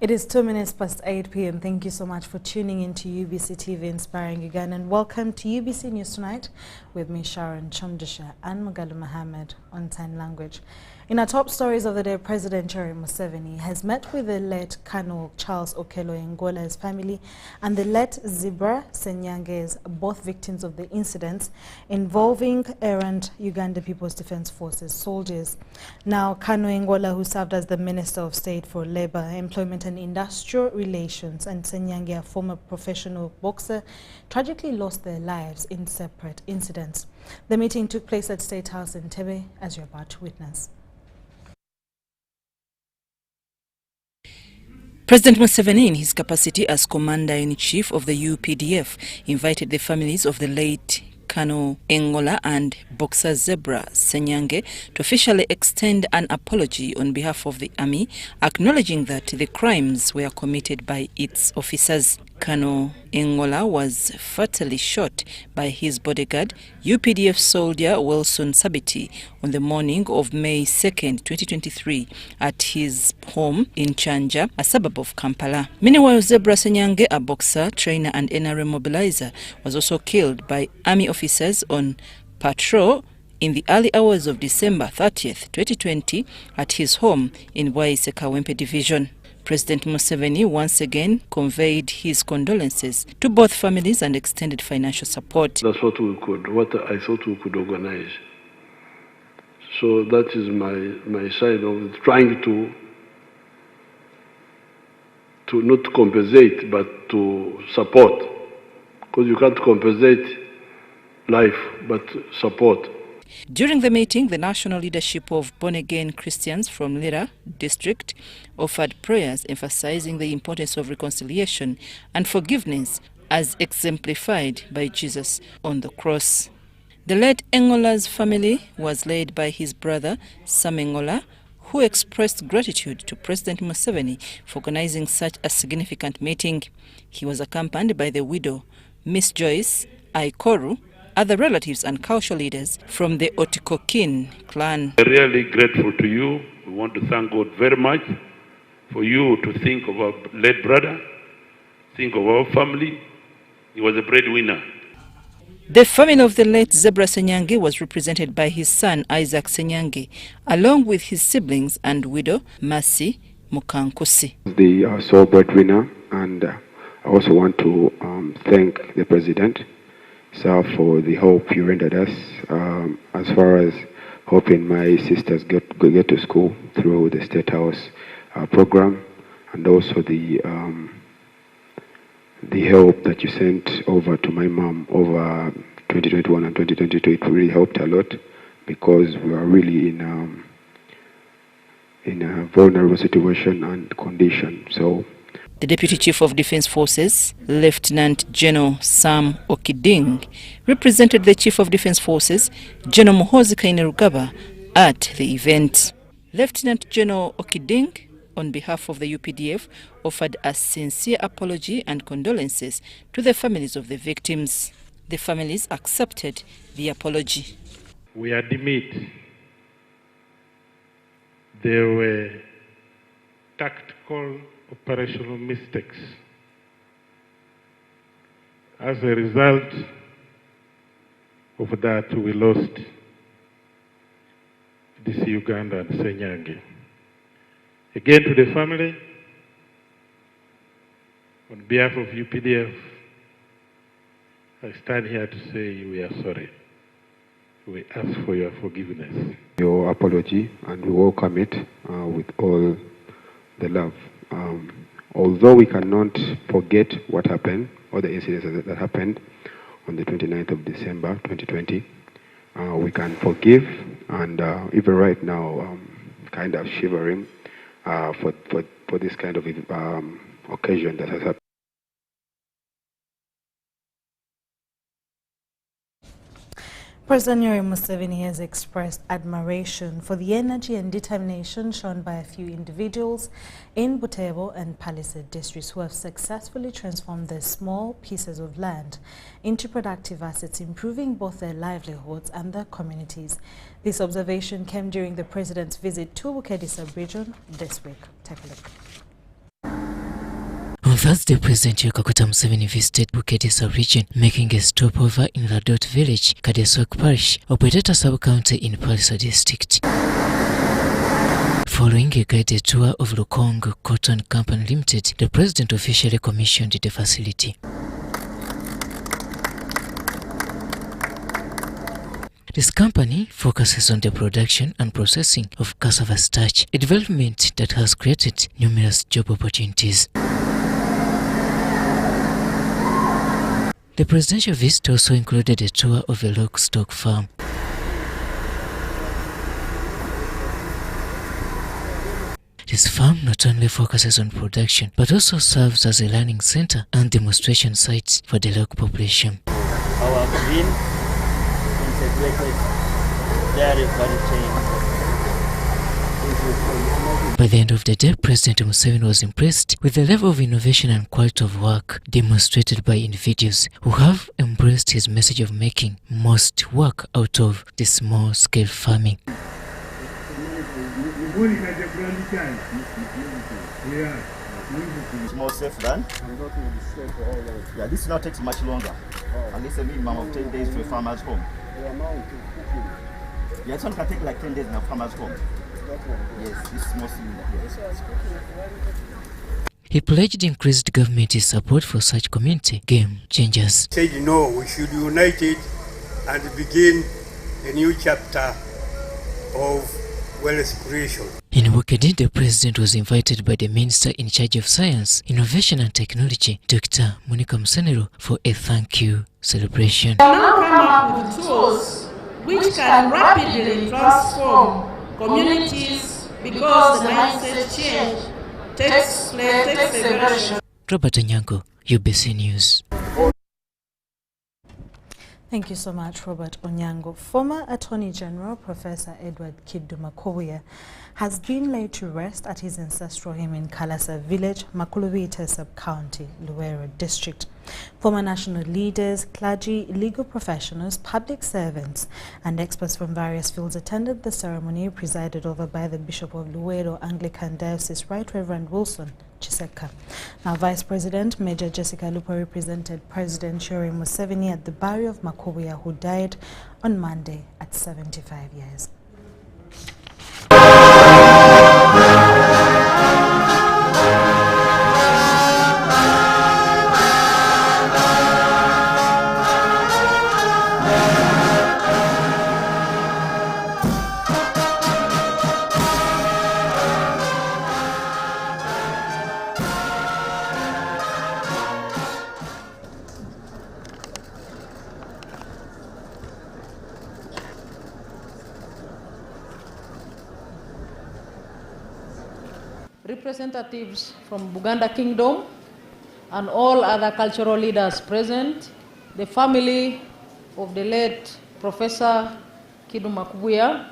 It is 2 minutes past 8 p.m. Thank you so much for tuning in to UBC TV Inspiring Uganda, and welcome to UBC News Tonight with me, Sharon Kyomugisha, and Mugalu Mohammed on sign language. In our top stories of the day, President Sharon Kyomugisha has met with the late Colonel Charles Okello Ngola's family and the late Zebra Senyange's, both victims of the incidents involving errant Uganda People's Defense Forces soldiers. Now, Colonel Ngola, who served as the Minister of State for Labor, Employment and Industrial Relations, and Senyange, a former professional boxer, tragically lost their lives in separate incidents. The meeting took place at State House in Tebe, as you're about to witness. President Museveni, in his capacity as Commander-in-Chief of the UPDF, invited the families of the late Colonel Ngola and boxer Zebra Senyange to officially extend an apology on behalf of the army, acknowledging that the crimes were committed by its officers. Colonel Ngola was fatally shot by his bodyguard, UPDF soldier Wilson Sabiti, on the morning of May 2nd, 2023, at his home in Chanja, a suburb of Kampala. Meanwhile, Zebra Senyange, a boxer, trainer and NRM mobilizer, was also killed by army officers on patrol in the early hours of December 30th, 2020, at his home in Waise-Kawempe Division. President Museveni once again conveyed his condolences to both families and extended financial support. That's what I thought we could organize. So that is my side of trying to not compensate, but to support. Because you can't compensate life, but support. During the meeting, the national leadership of born-again Christians from Lira district offered prayers emphasizing the importance of reconciliation and forgiveness as exemplified by Jesus on the cross. The late Ngola's family was led by his brother Sam Ngola, who expressed gratitude to President Museveni for organizing such a significant meeting. He was accompanied by the widow, Miss Joyce Aikoru, other relatives and cultural leaders from the Otikokin clan. We're really grateful to you. We want to thank God very much for you to think of our late brother, think of our family. He was a breadwinner. The family of the late Zebra Senyange was represented by his son Isaac Senyange, along with his siblings and widow Mercy Mukankusi. The sole breadwinner, and I also want to thank the President, sir, for the hope you rendered us as far as helping my sisters get to school through the State House program, and also the help that you sent over to my mom over 2021 and 2022. It really helped a lot because we are really in a vulnerable situation and condition. So the Deputy Chief of Defense Forces, Lieutenant General Sam Okiding, represented the Chief of Defense Forces, General Muhoozi Kainerugaba, at the event. Lieutenant General Okiding, on behalf of the UPDF, offered a sincere apology and condolences to the families of the victims. The families accepted the apology. We admit there were tactical operational mistakes. As a result of that, we lost this Uganda and Senyange. Again, to the family, on behalf of UPDF, I stand here to say we are sorry. We ask for your forgiveness. Your apology, and we welcome it with all the love. Although we cannot forget what happened, or the incidents that happened on the 29th of December 2020, we can forgive, and even right now, kind of shivering for this kind of occasion that has happened. President Yoweri Museveni has expressed admiration for the energy and determination shown by a few individuals in Butebo and Palisade districts who have successfully transformed their small pieces of land into productive assets, improving both their livelihoods and their communities. This observation came during the President's visit to Bukedisa region this week. Take a look. Thursday, President Yoweri Museveni visited Bukete sub-region, making a stopover in Ladot village, Kadeswak Parish, Operator sub-county in Palisa district. Following a guided tour of Lukongo Cotton Company Limited, the President officially commissioned the facility. This company focuses on the production and processing of cassava starch, a development that has created numerous job opportunities. The presidential visit also included a tour of a livestock farm. This farm not only focuses on production, but also serves as a learning center and demonstration sites for the local population. Our green integrated dairy value chain. By the end of the day, President Museveni was impressed with the level of innovation and quality of work demonstrated by individuals who have embraced his message of making most work out of the small-scale farming. It's more safe than? Yeah, this now takes much longer. At least a minimum of 10 days to a farmer's home. Yeah, this one can take like 10 days in a farmer's home. Yes, this is more similar. Yes. He pledged increased government support for such community game changers. Said no, we should unite it and begin a new chapter of wealth creation. In Bukete, the President was invited by the Minister in charge of Science, Innovation and Technology, Dr. Monica Musenero, for a thank you celebration. We now come up with tools which can rapidly transform communities because the mindset change takes a very short. Robert Onyango, UBC News. Thank you so much, Robert Onyango. Former Attorney General Professor Edward Kidu Makubuya has been laid to rest at his ancestral home in Kalasa Village, Makubuya Sub-County, Luwero District. Former national leaders, clergy, legal professionals, public servants, and experts from various fields attended the ceremony presided over by the Bishop of Luwero Anglican Diocese, Right Reverend Wilson Chiseka. Now, Vice President Major Jessica Lupo represented President Yoweri Museveni at the burial of Makubuya, who died on Monday at 75 years. Representatives from Buganda Kingdom and all other cultural leaders present, the family of the late Professor Kidu Makubuya,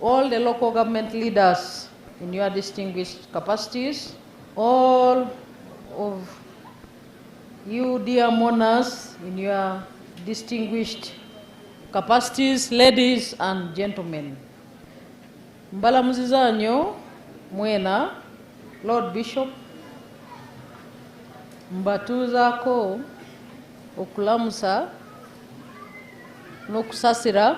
all the local government leaders in your distinguished capacities, all of you dear mourners in your distinguished capacities, ladies and gentlemen. Mbala muzizanyo mwena Lord Bishop mbatuzaako okulamusa n'okusasira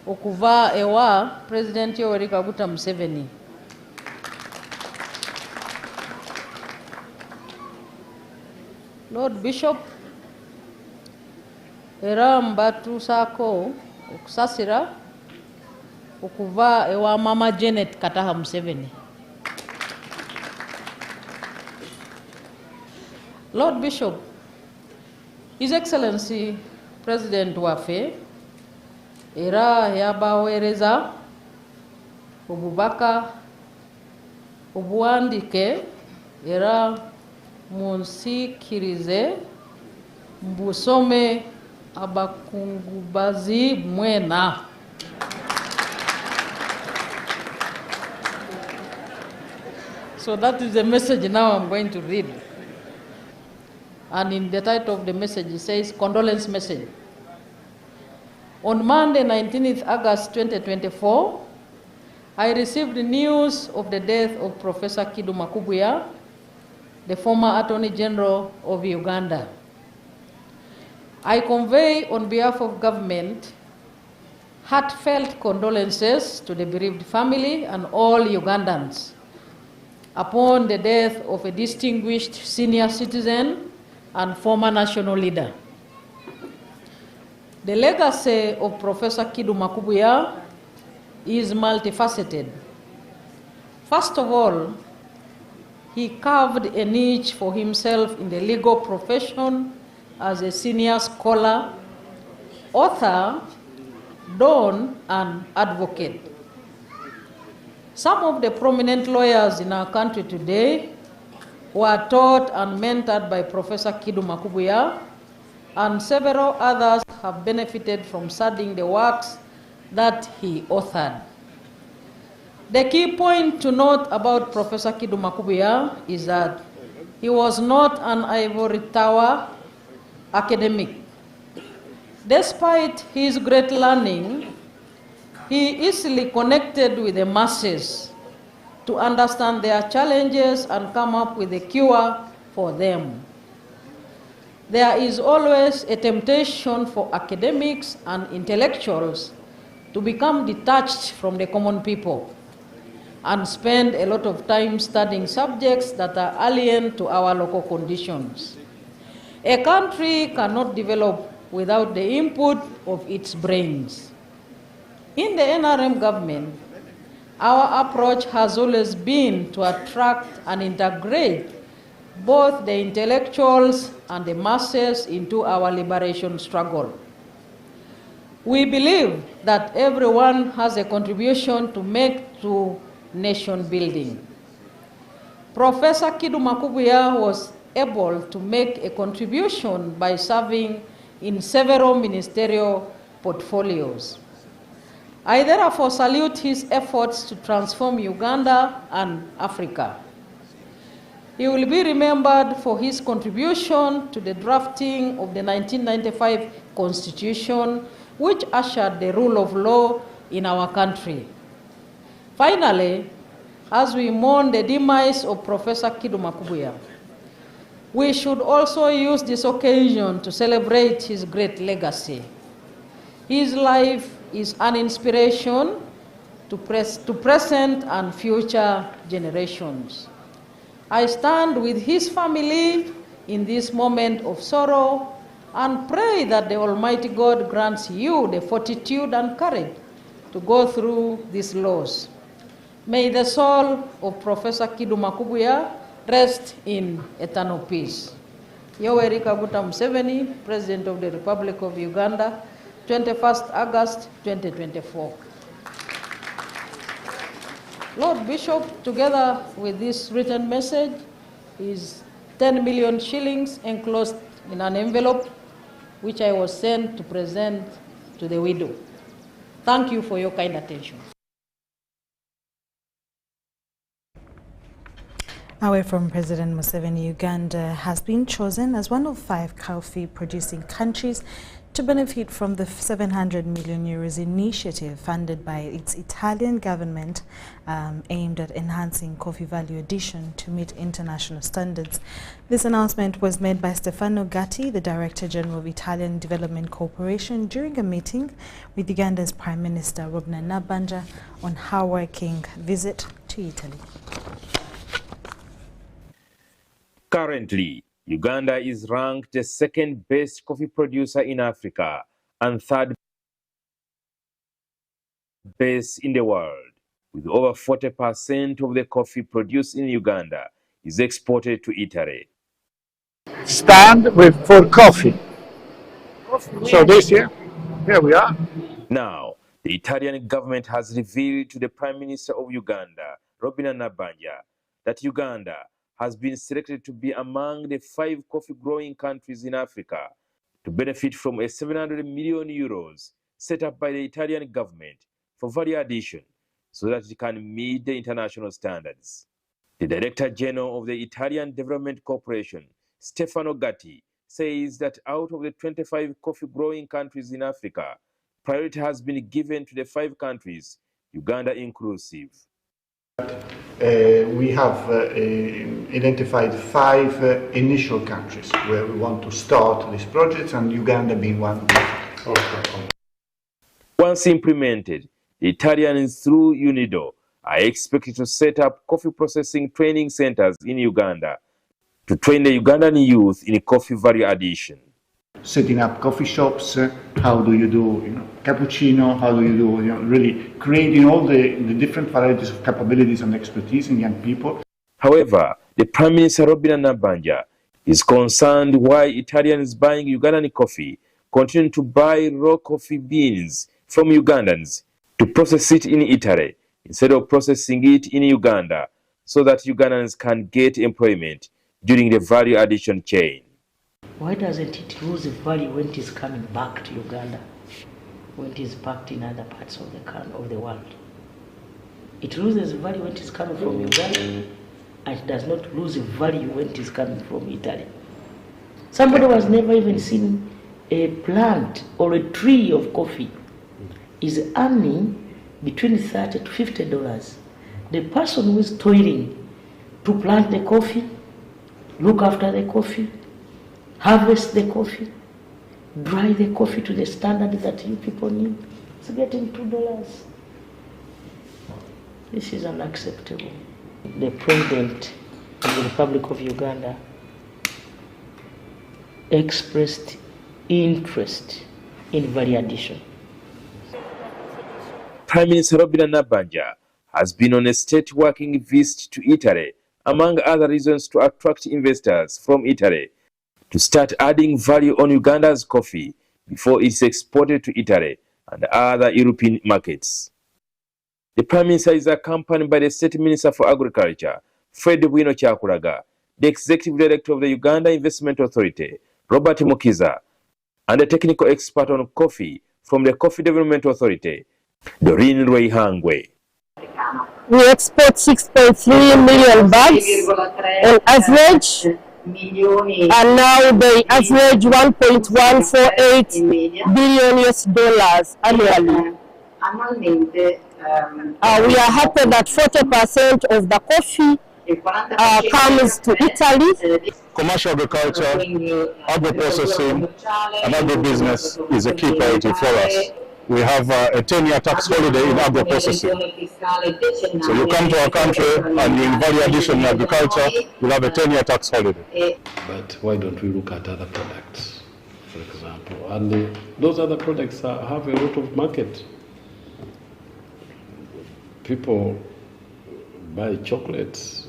okuva ewa President Yoweri Kaguta Museveni. Lord Bishop era mbatusaako okusasira okuva ewa Mama Janet Kataha Museveni. Lord Bishop, His Excellency President Wafe era yabaweereza obubaka obuwandike era munsikirize mbusome abakungubazi mwena. So that is the message now I'm going to read. And in the title of the message, it says, Condolence Message. On Monday, 19th August 2024, I received news of the death of Professor Kidu Makubuya, the former Attorney General of Uganda. I convey on behalf of government heartfelt condolences to the bereaved family and all Ugandans upon the death of a distinguished senior citizen and former national leader. The legacy of Professor Kidu Makubuya is multifaceted. First of all, he carved a niche for himself in the legal profession as a senior scholar, author, don, and advocate. Some of the prominent lawyers in our country today were taught and mentored by Professor Kidu Makubuya, and several others have benefited from studying the works that he authored. The key point to note about Professor Kidu Makubuya is that he was not an ivory tower academic. Despite his great learning, he easily connected with the masses to understand their challenges and come up with a cure for them. There is always a temptation for academics and intellectuals to become detached from the common people and spend a lot of time studying subjects that are alien to our local conditions. A country cannot develop without the input of its brains. In the NRM government, our approach has always been to attract and integrate both the intellectuals and the masses into our liberation struggle. We believe that everyone has a contribution to make to nation building. Professor Kidu Makubuya was able to make a contribution by serving in several ministerial portfolios. I therefore salute his efforts to transform Uganda and Africa. He will be remembered for his contribution to the drafting of the 1995 Constitution, which ushered the rule of law in our country. Finally, as we mourn the demise of Professor Kidu Makubuya, we should also use this occasion to celebrate his great legacy. His life is an inspiration to present and future generations. I stand with his family in this moment of sorrow and pray that the Almighty God grants you the fortitude and courage to go through this loss. May the soul of Professor Kidu Makubuya rest in eternal peace. Yoweri Kaguta Museveni, President of the Republic of Uganda, 21st August 2024. Lord Bishop, together with this written message, is 10 million shillings enclosed in an envelope, which I was sent to present to the widow. Thank you for your kind attention. Away from President Museveni, Uganda has been chosen as one of 5 coffee producing countries to benefit from the 700 million euros initiative funded by its Italian government aimed at enhancing coffee value addition to meet international standards. This announcement was made by Stefano Gatti, the Director General of Italian Development Corporation, during a meeting with Uganda's Prime Minister Robina Nabanja on her working visit to Italy. Currently, Uganda is ranked the second best coffee producer in Africa and third best in the world, with over 40% of the coffee produced in Uganda is exported to Italy. Stand for coffee. So this year, here we are. Now, the Italian government has revealed to the Prime Minister of Uganda, Robina Nabanja, that Uganda has been selected to be among the 5 coffee-growing countries in Africa to benefit from a 700 million euros set up by the Italian government for value addition so that it can meet the international standards. The Director General of the Italian Development Corporation, Stefano Gatti, says that out of the 25 coffee-growing countries in Africa, priority has been given to the 5 countries, Uganda inclusive. We have identified 5 initial countries where we want to start these projects, and Uganda being one of them. Once implemented, the Italians through UNIDO are expected to set up coffee processing training centers in Uganda to train the Ugandan youth in coffee value addition. Setting up coffee shops, how do you do cappuccino, how do you do really creating all the different varieties of capabilities and expertise in young people. However, the Prime Minister Robina Nabanja is concerned why Italians buying Ugandan coffee continue to buy raw coffee beans from Ugandans to process it in Italy instead of processing it in Uganda so that Ugandans can get employment during the value addition chain. Why doesn't it lose value when it is coming back to Uganda, when it is packed in other parts of the world? It loses value when it is coming from Uganda, and it does not lose value when it is coming from Italy. Somebody who has never even seen a plant or a tree of coffee is earning between $30 to $50. The person who is toiling to plant the coffee, look after the coffee, harvest the coffee, dry the coffee to the standard that you people need, it's getting $2. This is unacceptable. The President of the Republic of Uganda expressed interest in value addition. Prime Minister Robina Nabanja has been on a state working visit to Italy, among other reasons to attract investors from Italy to start adding value on Uganda's coffee before it's exported to Italy and other European markets. The Prime Minister is accompanied by the State Minister for Agriculture, Fred Bwino Kyakulaga, the Executive Director of the Uganda Investment Authority, Robert Mukiza, and a technical expert on coffee from the Coffee Development Authority, Doreen Rweihangwe. We export 6.3 million bags on average, and now they average $1.148 billion annually. We are happy that 40% of the coffee comes to Italy. Commercial agriculture, agro-processing, and agribusiness is a key priority for us. We have a 10-year tax holiday in agro-processing. So you come to our country and you in value addition in agriculture, you'll have a 10-year tax holiday. But why don't we look at other products, for example? And those other products have a lot of market. People buy chocolates.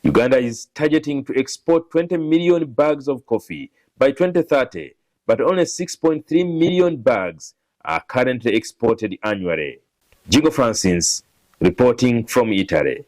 Uganda is targeting to export 20 million bags of coffee by 2030, but only 6.3 million bags are currently exported annually. Jigo Francis, reporting from Italy.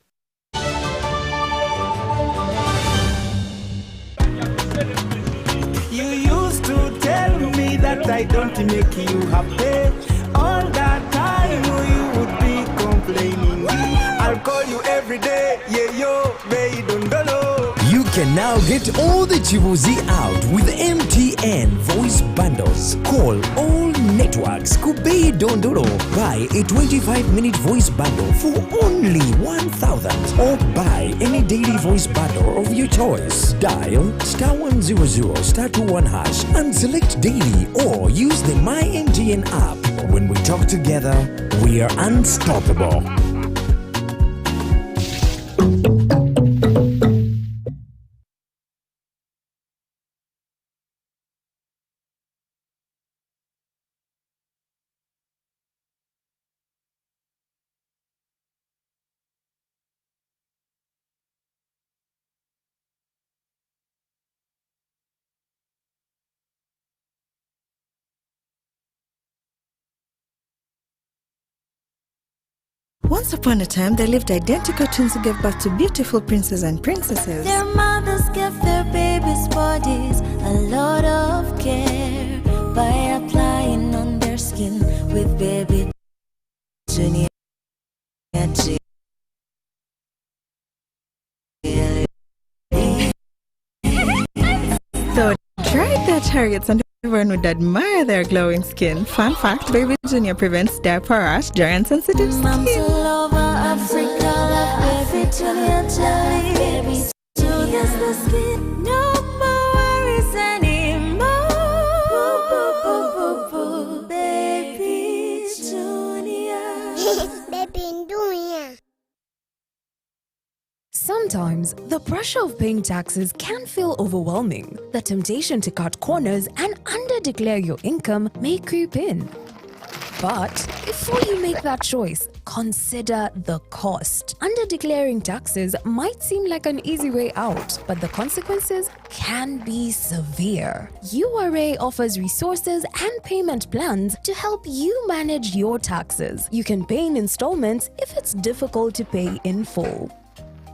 You used to tell me that I don't make you happy. All that time you would be complaining. I'll call you every day, yeah, yo, baby, don't know. You can now get all the Chibuzi out with MTN voice bundles. Call all networks Kubei Dondoro. Buy a 25-minute voice bundle for only 1,000, or buy any daily voice bundle of your choice. Dial *100 *21 hash and select daily, or use the My MTN app. When we talk together, we are unstoppable. Once upon a time, there lived identical twins who gave birth to beautiful princes and princesses. Their mothers gave their babies' bodies a lot of care by applying on their skin with baby Junior. So try their targets and everyone would admire their glowing skin. Fun fact, Baby Junior prevents diaper rash during sensitive skin. Africa, baby, to your jelly, baby, to the skin. No more worries anymore. Baby Junior. Baby Junior. Sometimes, the pressure of paying taxes can feel overwhelming. The temptation to cut corners and under-declare your income may creep in. But before you make that choice, consider the cost. Under-declaring taxes might seem like an easy way out, but the consequences can be severe. URA offers resources and payment plans to help you manage your taxes. You can pay in installments if it's difficult to pay in full.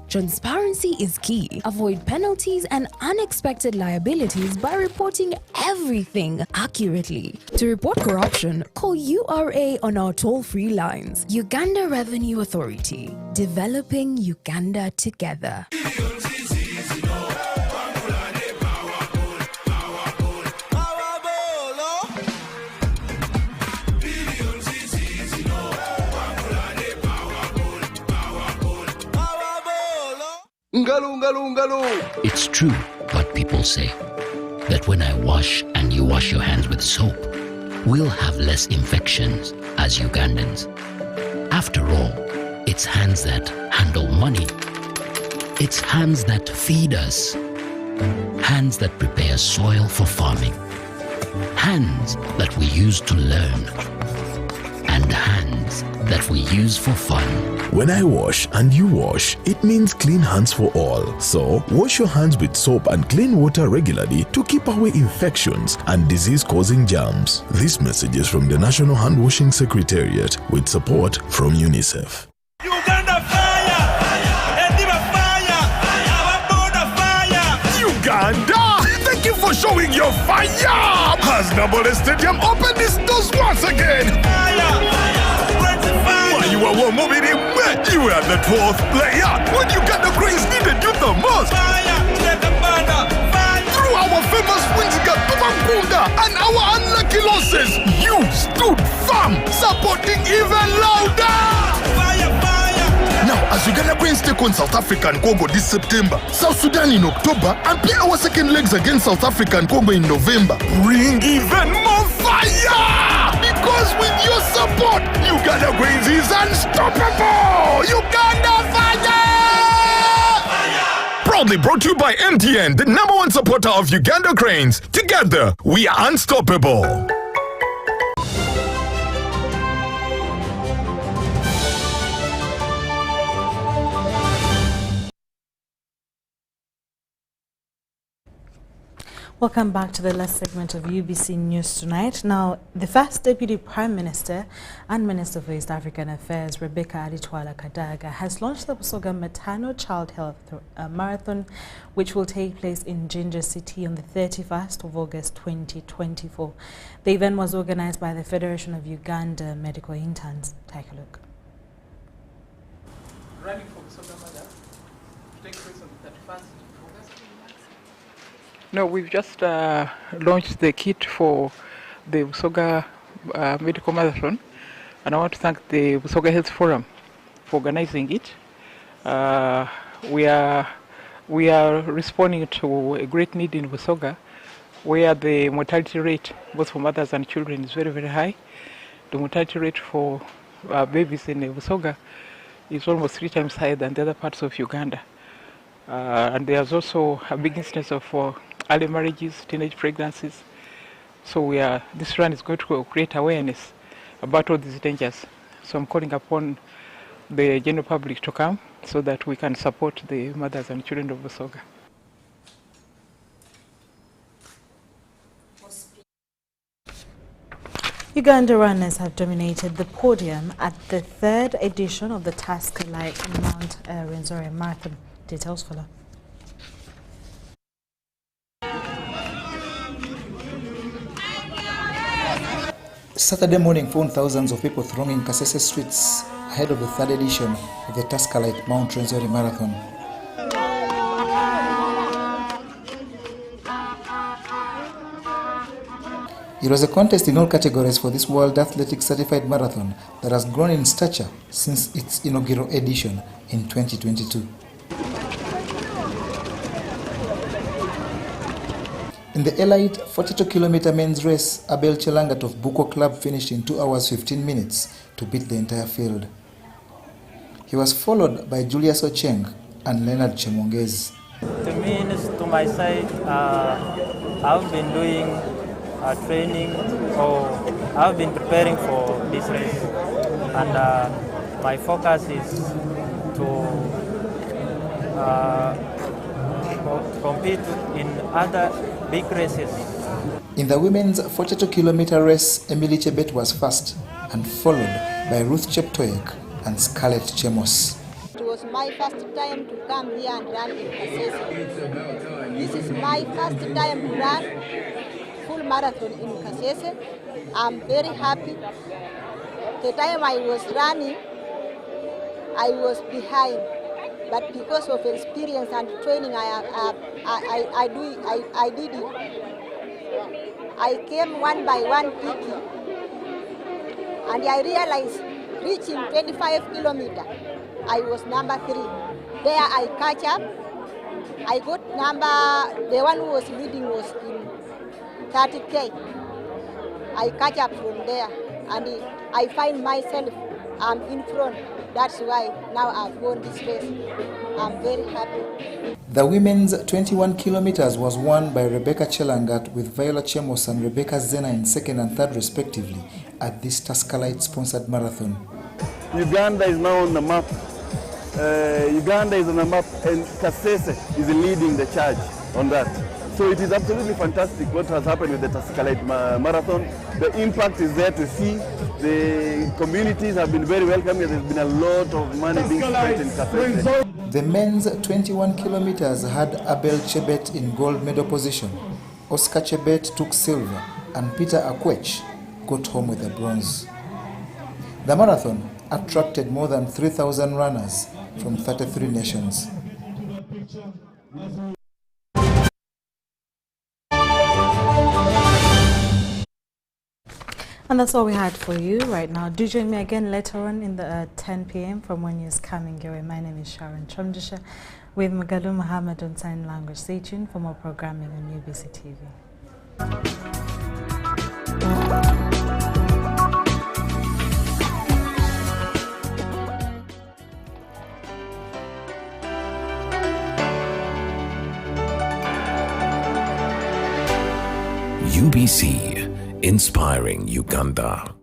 Transparency is key. Avoid penalties and unexpected liabilities by reporting everything accurately. To report corruption, call URA on our toll-free lines. Uganda Revenue Authority. Developing Uganda together. It's true what people say, that when I wash and you wash your hands with soap, we'll have less infections as Ugandans. After all, it's hands that handle money. It's hands that feed us. Hands that prepare soil for farming. Hands that we use to learn. And hands that we use for fun. When I wash and you wash, it means clean hands for all. So, wash your hands with soap and clean water regularly to keep away infections and disease-causing germs. This message is from the National Hand Washing Secretariat with support from UNICEF. Uganda fire! Endiva fire! Our border fire! Uganda! Thank you for showing your fire! Has Nabole Stadium opened its doors once again? While you were moving in wet, you were the 12th player when Uganda Cranes needed you the most. Through our famous wins Gatumakunda and our unlucky losses, you stood firm, supporting even louder. Now, as Uganda Cranes take on South Africa and Congo this September, South Sudan in October, and play our second legs against South Africa and Congo in November, bring even more fire! Because with your support, Uganda Cranes is unstoppable! Uganda fire! Proudly brought to you by MTN, the #1 supporter of Uganda Cranes. Together, we are unstoppable. Welcome back to the last segment of UBC News Tonight. Now, the first Deputy Prime Minister and Minister for East African Affairs, Rebecca Aditwala Kadaga, has launched the Busoga Maternal Child Health Marathon, which will take place in Ginger City on the 31st of August 2024. The event was organized by the Federation of Uganda Medical Interns. Take a look. Running for Busoga Mother to take place on the 31st of August. No, we've just launched the kit for the Busoga Medical Marathon, and I want to thank the Busoga Health Forum for organizing it. We are responding to a great need in Busoga, where the mortality rate, both for mothers and children, is very, very high. The mortality rate for babies in Busoga is almost 3 times higher than the other parts of Uganda. And there's also a big instance of early marriages, teenage pregnancies. So this run is going to create awareness about all these dangers. So I'm calling upon the general public to come so that we can support the mothers and children of Busoga. Uganda runners have dominated the podium at the 3rd edition of the Tasker Light Mount Rwenzori Marathon. Details follow. Saturday morning found thousands of people thronging Kasese streets ahead of the 3rd edition of the Tasker Light Mount Rwenzori Marathon. It was a contest in all categories for this World Athletics Certified Marathon that has grown in stature since its inaugural edition in 2022. In the elite 42-kilometer men's race, Abel Chelangat of Buko Club finished in 2 hours 15 minutes to beat the entire field. He was followed by Julius Ocheng and Leonard Chemongezi. To me, to my side, I've been doing training, or I've been preparing for this race, and my focus is to compete in other big races. In the women's 42-kilometer race, Emily Chebet was first and followed by Ruth Cheptoek and Scarlett Chemos. It was my first time to come here and run in Kasese. This is my first time to run full marathon in Kasese. I'm very happy. The time I was running, I was behind, but because of experience and training, I did it. I came one by one peaking, and I realized reaching 25 kilometers, I was number 3. There I catch up. I got the one who was leading was in 30K. I catch up from there, and I find myself in front. That's why now I've won this race. I'm very happy. The women's 21 kilometers was won by Rebecca Chelangat with Viola Chemos and Rebecca Zena in 2nd and 3rd respectively at this Tascalite-sponsored marathon. Uganda is now on the map. Uganda is on the map, and Kasese is leading the charge on that. So it is absolutely fantastic what has happened with the Tascalite Marathon. The impact is there to see. The communities have been very welcoming. There's been a lot of money being spent in Kasese. The men's 21 kilometers had Abel Chebet in gold medal position. Oscar Chebet took silver, and Peter Akwech got home with the bronze. The marathon attracted more than 3,000 runners from 33 nations. And that's all we had for you right now. Do join me again later on in the 10 p.m. from One News coming your way. My name is Sharon Kyomugisha with Magalu Muhammad on Sign Language. Stay tuned for more programming on UBC TV. UBC, inspiring Uganda.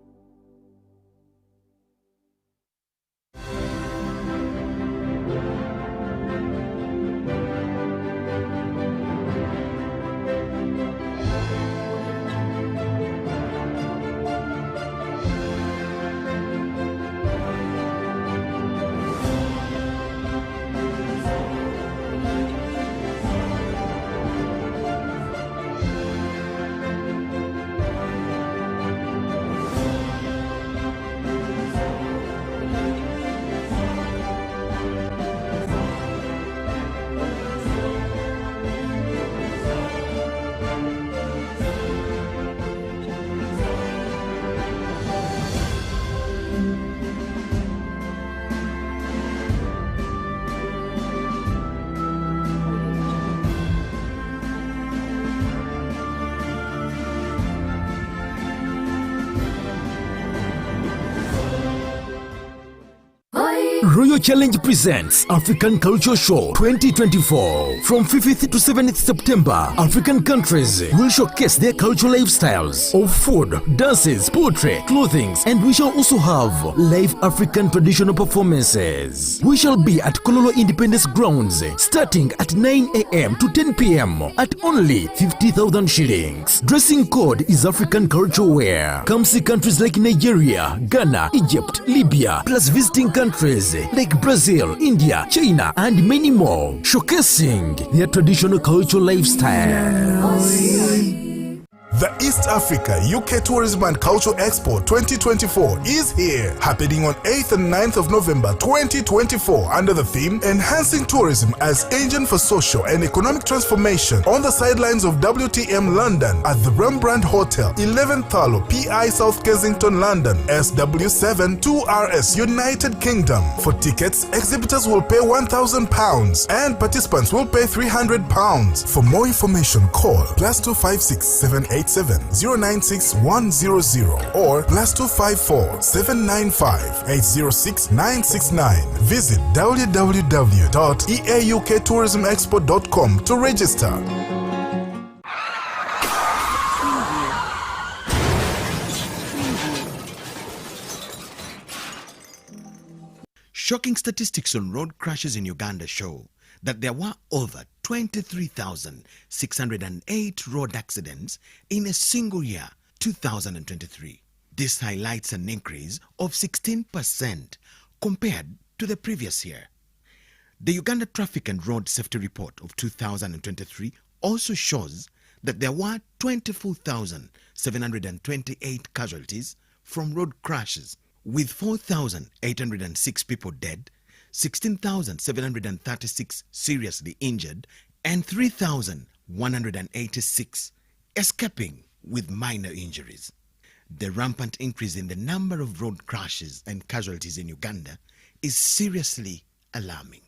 Royal Challenge presents African Culture Show 2024. From 5th to 7th September, African countries will showcase their cultural lifestyles of food, dances, poetry, clothing, and we shall also have live African traditional performances. We shall be at Kololo Independence Grounds starting at 9 a.m. to 10 p.m. at only 50,000 shillings. Dressing code is African culture wear. Come see countries like Nigeria, Ghana, Egypt, Libya, plus visiting countries like Brazil, India, China, and many more, showcasing their traditional cultural lifestyle. The East Africa UK Tourism and Culture Expo 2024 is here, happening on 8th and 9th of November 2024 under the theme Enhancing Tourism as Engine for Social and Economic Transformation on the sidelines of WTM London at the Rembrandt Hotel, 11th Thalo, PI South Kensington, London, SW7 2RS, United Kingdom. For tickets, exhibitors will pay £1,000 and participants will pay £300. For more information, call +256 787 096 100 or +254 795 806 969. Visit www.eauktourismexpo.com to register. Shocking statistics on road crashes in Uganda show that there were over 23,608 road accidents in a single year, 2023. This highlights an increase of 16% compared to the previous year. The Uganda Traffic and Road Safety Report of 2023 also shows that there were 24,728 casualties from road crashes, with 4,806 people dead, 16,736 seriously injured, and 3,186 escaping with minor injuries. The rampant increase in the number of road crashes and casualties in Uganda is seriously alarming.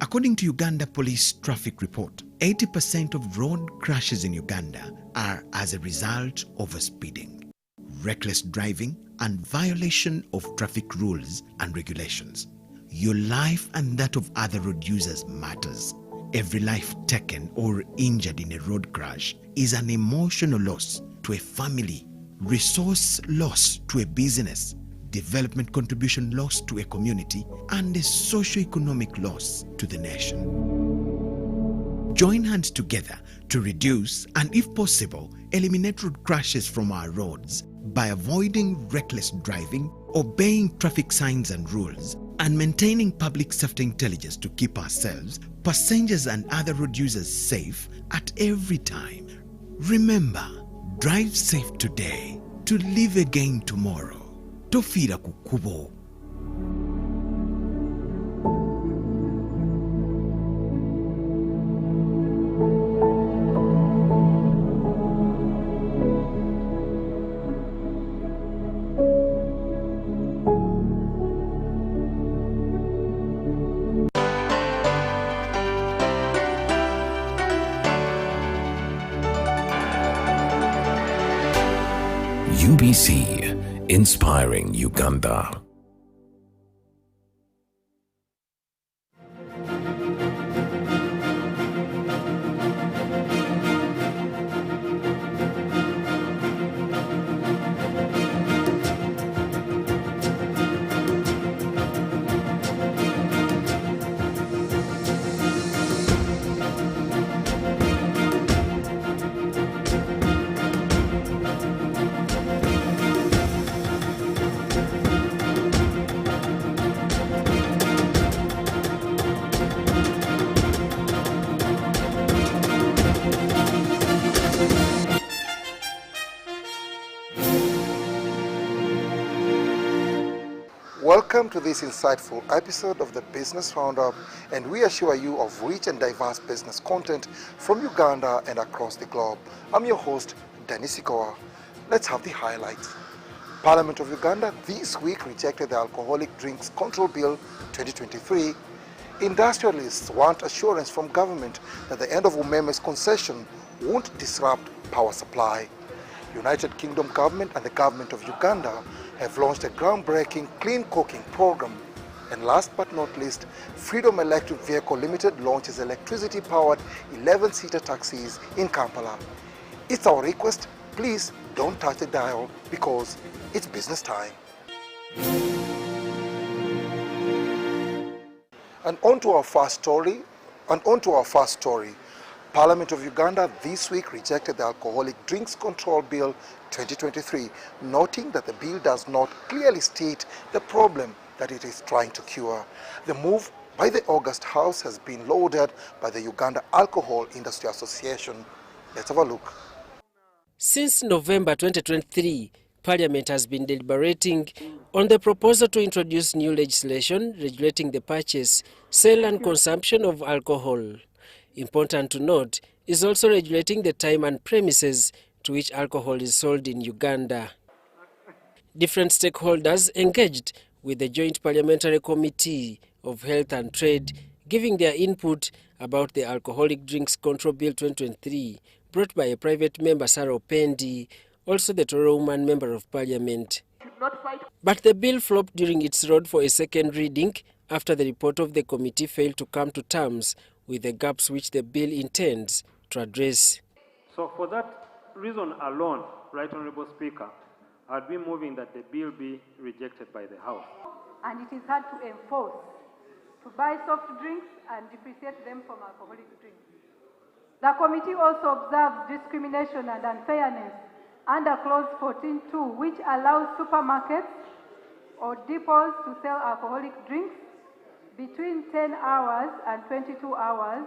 According to Uganda Police Traffic Report, 80% of road crashes in Uganda are as a result of speeding, reckless driving, and violation of traffic rules and regulations. Your life and that of other road users matters. Every life taken or injured in a road crash is an emotional loss to a family, resource loss to a business, development contribution loss to a community, and a socio-economic loss to the nation. Join hands together to reduce and, if possible, eliminate road crashes from our roads by avoiding reckless driving, obeying traffic signs and rules, and maintaining public safety intelligence to keep ourselves, passengers and other road users safe at every time. Remember, drive safe today to live again tomorrow. Tofira kukubo. UBC, inspiring Uganda. Welcome to this insightful episode of the Business Roundup, and we assure you of rich and diverse business content from Uganda and across the globe. I'm your host, Dennis Ikoa. Let's have the highlights. Parliament of Uganda this week rejected the Alcoholic Drinks Control Bill 2023. Industrialists want assurance from government that the end of Umeme's concession won't disrupt power supply. United Kingdom government and the government of Uganda have launched a groundbreaking clean cooking program. And last but not least, Freedom Electric Vehicle Limited launches electricity-powered 11-seater taxis in Kampala. It's our request, please don't touch the dial because it's business time. And on to our first story. Parliament of Uganda this week rejected the Alcoholic Drinks Control Bill 2023, noting that the bill does not clearly state the problem that it is trying to cure. The move by the August House has been lauded by the Uganda Alcohol Industry Association. Let's have a look. Since November 2023, Parliament has been deliberating on the proposal to introduce new legislation regulating the purchase, sale and consumption of alcohol. Important to note is also regulating the time and premises to which alcohol is sold in Uganda. Different stakeholders engaged with the Joint Parliamentary Committee of Health and Trade, giving their input about the Alcoholic Drinks Control Bill 2023, brought by a private member, Sarah Opendi, also the Toro woman member of Parliament. But the bill flopped during its road for a second reading after the report of the committee failed to come to terms with the gaps which the bill intends to address. So for that reason alone, Right Honourable Speaker, I'd be moving that the bill be rejected by the House. And it is hard to enforce, to buy soft drinks and differentiate them from alcoholic drinks. The committee also observes discrimination and unfairness under Clause 14.2, which allows supermarkets or depots to sell alcoholic drinks between 10 hours and 22 hours.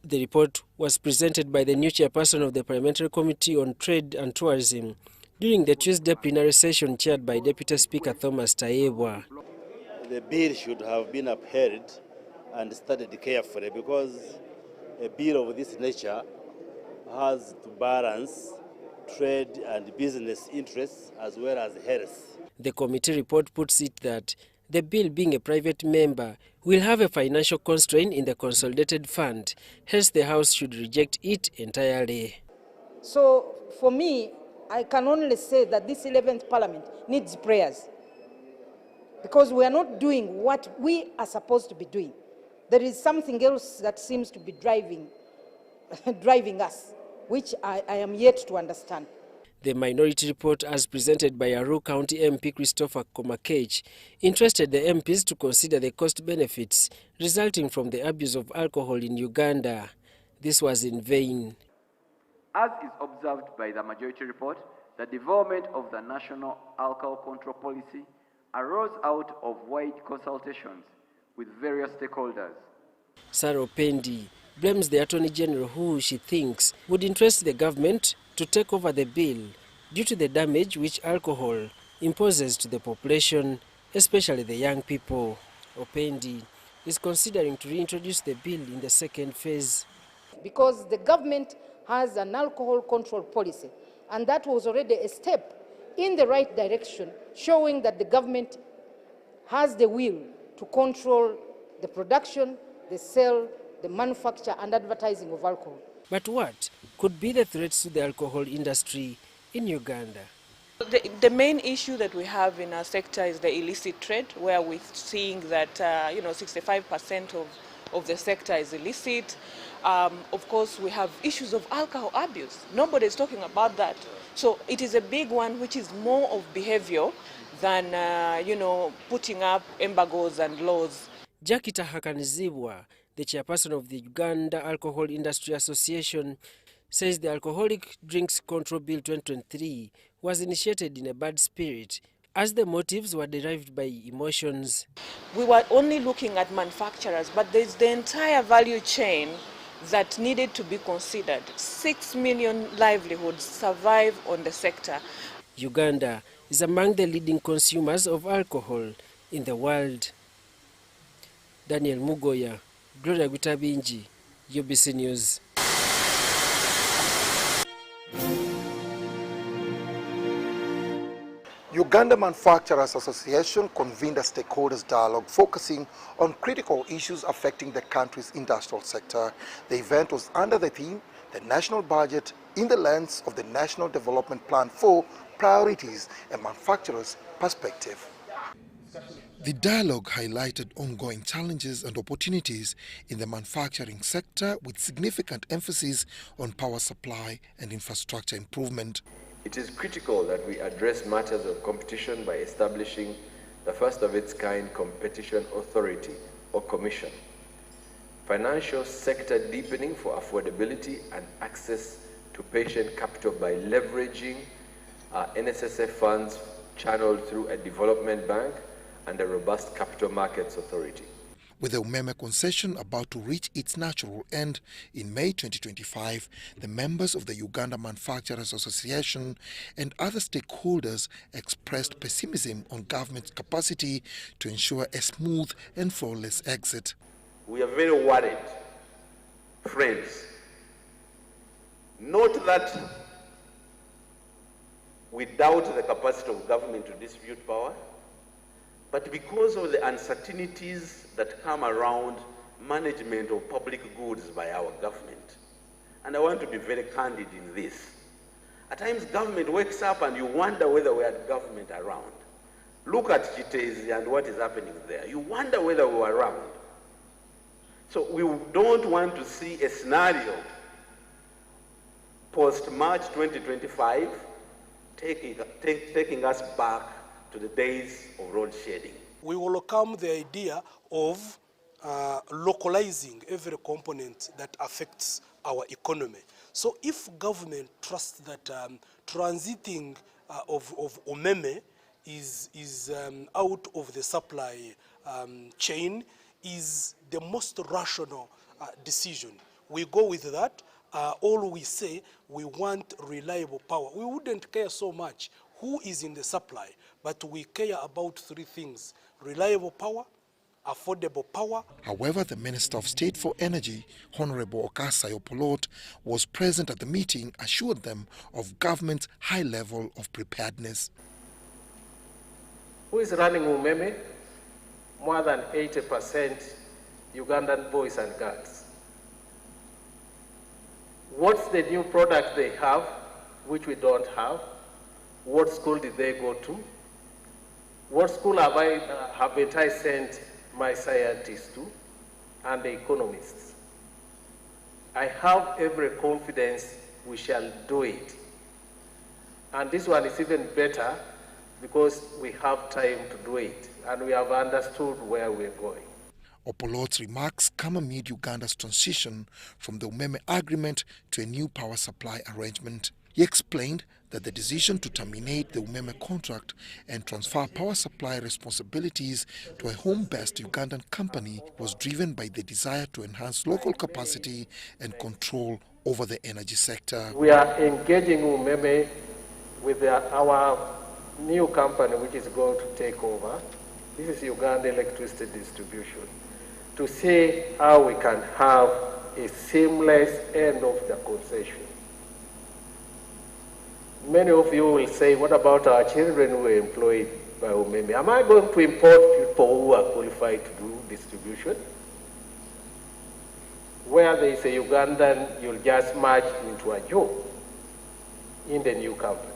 The report was presented by the new chairperson of the Parliamentary Committee on Trade and Tourism during the Tuesday plenary session chaired by Deputy Speaker Thomas Tayebwa. The bill should have been upheld and studied carefully because a bill of this nature has to balance trade and business interests as well as health. The committee report puts it that the bill, being a private member, will have a financial constraint in the consolidated fund. Hence, the House should reject it entirely. So, for me, I can only say that this 11th Parliament needs prayers because we are not doing what we are supposed to be doing. There is something else that seems to be driving us, which I am yet to understand. The minority report, as presented by Aru County MP Christopher Komakech, interested the MPs to consider the cost benefits resulting from the abuse of alcohol in Uganda. This was in vain. As is observed by the majority report, the development of the National Alcohol Control Policy arose out of wide consultations with various stakeholders. Sarah Opendi blames the Attorney General, who she thinks would interest the government to take over the bill due to the damage which alcohol imposes to the population, especially the young people. Opendi is considering to reintroduce the bill in the second phase. Because the government has an alcohol control policy, and that was already a step in the right direction, showing that the government has the will to control the production, the sale, the manufacture and advertising of alcohol. But what could be the threats to the alcohol industry in Uganda? The main issue that we have in our sector is the illicit trade, where we're seeing that 65% of the sector is illicit. Of course, we have issues of alcohol abuse. Nobody is talking about that. So it is a big one, which is more of behavior than putting up embargoes and laws. Jakita Hakanizibwa, the chairperson of the Uganda Alcohol Industry Association, says the Alcoholic Drinks Control Bill 2023 was initiated in a bad spirit, as the motives were derived by emotions. We were only looking at manufacturers, but there's the entire value chain that needed to be considered. 6 million livelihoods survive on the sector. Uganda is among the leading consumers of alcohol in the world. Daniel Mugoya, Gloria Gutabinji, UBC News. Uganda Manufacturers Association convened a stakeholders dialogue focusing on critical issues affecting the country's industrial sector. The event was under the theme, the national budget in the lens of the National Development Plan for Priorities and Manufacturers' Perspective. The dialogue highlighted ongoing challenges and opportunities in the manufacturing sector with significant emphasis on power supply and infrastructure improvement. It is critical that we address matters of competition by establishing the first of its kind Competition Authority or Commission. Financial sector deepening for affordability and access to patient capital by leveraging NSSF funds channeled through a development bank and a robust capital markets authority. With the umeme concession about to reach its natural end in May 2025, the members of the Uganda Manufacturers Association and other stakeholders expressed pessimism on government's capacity to ensure a smooth and flawless exit. We are very worried, friends. Not that we doubt the capacity of government to distribute power, but because of the uncertainties that come around management of public goods by our government. And I want to be very candid in this. At times government wakes up and you wonder whether we had government around. Look at Chitezi and what is happening there. You wonder whether we were around. So we don't want to see a scenario post-March 2025 taking us back to the days of road shading. We welcome the idea of localizing every component that affects our economy. So if government trusts that transiting of umeme is out of the supply chain is the most rational decision, we go with that. All we say, we want reliable power. We wouldn't care so much who is in the supply, but we care about three things: reliable power, affordable power. However, the Minister of State for Energy, Honorable Okasa Opolot, was present at the meeting, assured them of government's high level of preparedness. Who is running umeme? More than 80% Ugandan boys and girls. What's the new product they have, which we don't have? What school did they go to? What school have I sent my scientists to and the economists? I have every confidence we shall do it. And this one is even better because we have time to do it and we have understood where we're going. Opolot's remarks come amid Uganda's transition from the umeme agreement to a new power supply arrangement. He explained that the decision to terminate the umeme contract and transfer power supply responsibilities to a home-based Ugandan company was driven by the desire to enhance local capacity and control over the energy sector. We are engaging umeme with our new company which is going to take over. This is Uganda Electricity Distribution, to see how we can have a seamless end of the concession. Many of you will say, what about our children who are employed by umeme? Am I going to import people who are qualified to do distribution? Where there is a Ugandan, you'll just merge into a job in the new company.